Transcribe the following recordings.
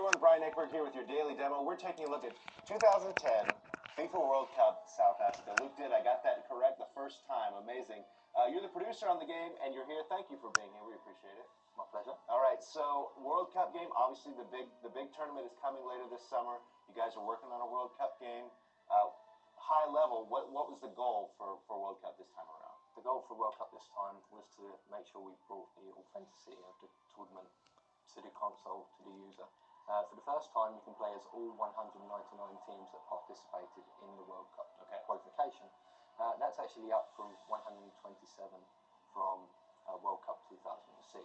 everyone, Brian Eckberg here with your daily demo. We're taking a look at 2010 FIFA World Cup South Africa. Luke did, I got that correct the first time. Amazing. You're the producer on the game, and you're here. Thank you for being here. We appreciate it. My pleasure. All right, so World Cup game. Obviously, the big tournament is coming later this summer. You guys are working on a World Cup game. High level, what was the goal for World Cup this time around? The goal for World Cup this time was to make sure we brought the authenticity of the tournament to the console, to the user. For the first time, you can play as all 199 teams that participated in the World Cup qualification. That's actually up from 127 from World Cup 2006.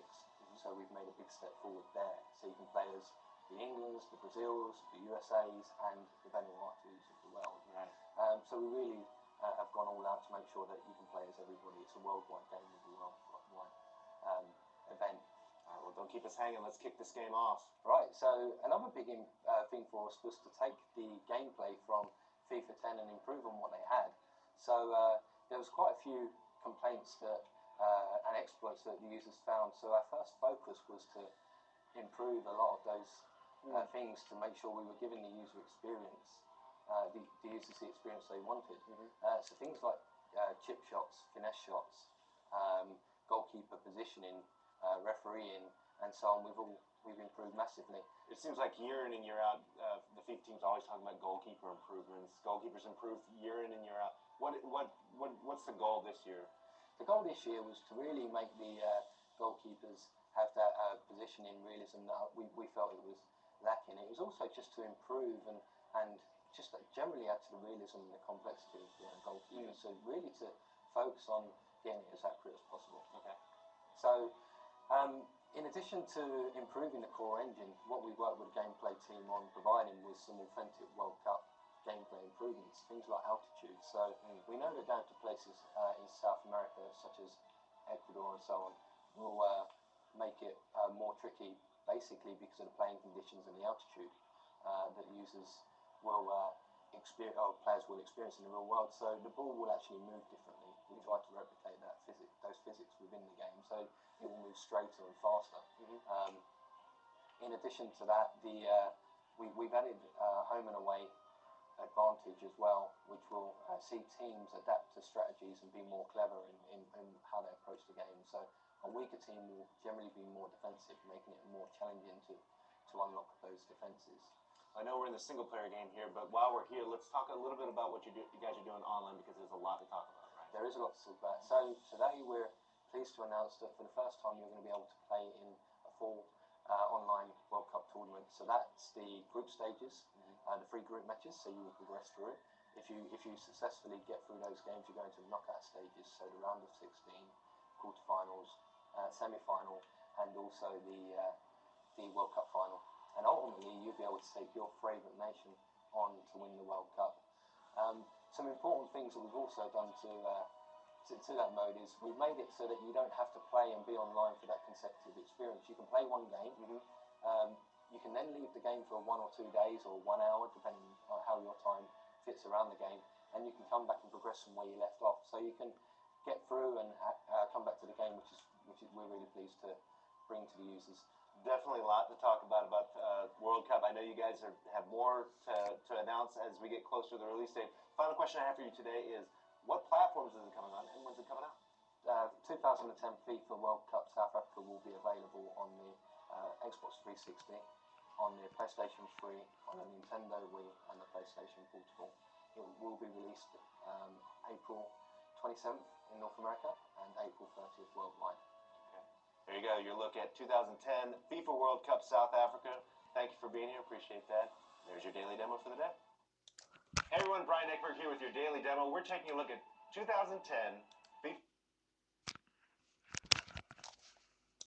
So we've made a big step forward there. So you can play as the Englands, the Brazils, the USAs, and the Vanuatus of the world. Right. So we really have gone all out to make sure that you can play as everybody. It's a worldwide game with a worldwide event. All right, well, don't keep us hanging. Let's kick this game off. Right, so another big thing for us was to take the gameplay from FIFA 10 and improve on what they had. So there was quite a few complaints that and exploits that the users found. So our first focus was to improve a lot of those things to make sure we were giving the user experience, the users the experience they wanted. So things like chip shots, finesse shots, goalkeeper positioning, refereeing, and so on. We've improved massively. It seems like year in and year out, the FIFA team's always talking about goalkeeper improvements. Goalkeepers improve year in and year out. What's the goal this year? The goal this year was to really make the goalkeepers have that positioning realism that we felt it was lacking. It was also just to improve and just generally add to the realism and the complexity of the goalkeepers. So really to focus on getting it as accurate as possible. Okay. So in addition to improving the core engine, what we worked with the gameplay team on providing was some authentic World Cup gameplay improvements, things like altitude. So we know that going to places in South America, such as Ecuador and so on, will make it more tricky, basically because of the playing conditions and the altitude that users will experience, or players will experience in the real world. So the ball will actually move differently. We try to replicate those physics within the game, so it will move straighter and faster. In addition to that, we've added home and away advantage as well, which will see teams adapt to strategies and be more clever in how they approach the game. So a weaker team will generally be more defensive, making it more challenging to unlock those defenses. I know we're in the single player game here, but while we're here, let's talk a little bit about what you guys are doing online, because there's a lot to talk about, right? There is a lot to talk about. So today we're pleased to announce that for the first time you're going to be able to play in a full online World Cup tournament. So that's the group stages, the 3 group matches, so you will progress through. If you successfully get through those games, you're going to the knockout stages, so the round of 16, quarterfinals, semi-final, and also the World Cup final. And ultimately, you'll be able to take your favourite nation on to win the World Cup. Some important things that we've also done to that mode is we've made it so that you don't have to play and be online for that consecutive experience. You can play one game. You can then leave the game for 1 or 2 days or 1 hour, depending on how your time fits around the game, and you can come back and progress from where you left off. So you can get through and come back to the game, which we're really pleased to bring to the users. Definitely a lot to talk about World Cup. I know you guys have more to announce as we get closer to the release date. Final question I have for you today is, what platforms is it coming on, and when's it coming out? 2010 FIFA World Cup South Africa will be available on the Xbox 360, on the PlayStation 3, on the Nintendo Wii, and the PlayStation Portable. It will be released April 27th in North America and April 30th worldwide. Okay. There you go, your look at 2010 FIFA World Cup South Africa. Thank you for being here, appreciate that. There's your daily demo for the day. Hey everyone, Brian Eckberg here with your daily demo. We're taking a look at 2010 FIFA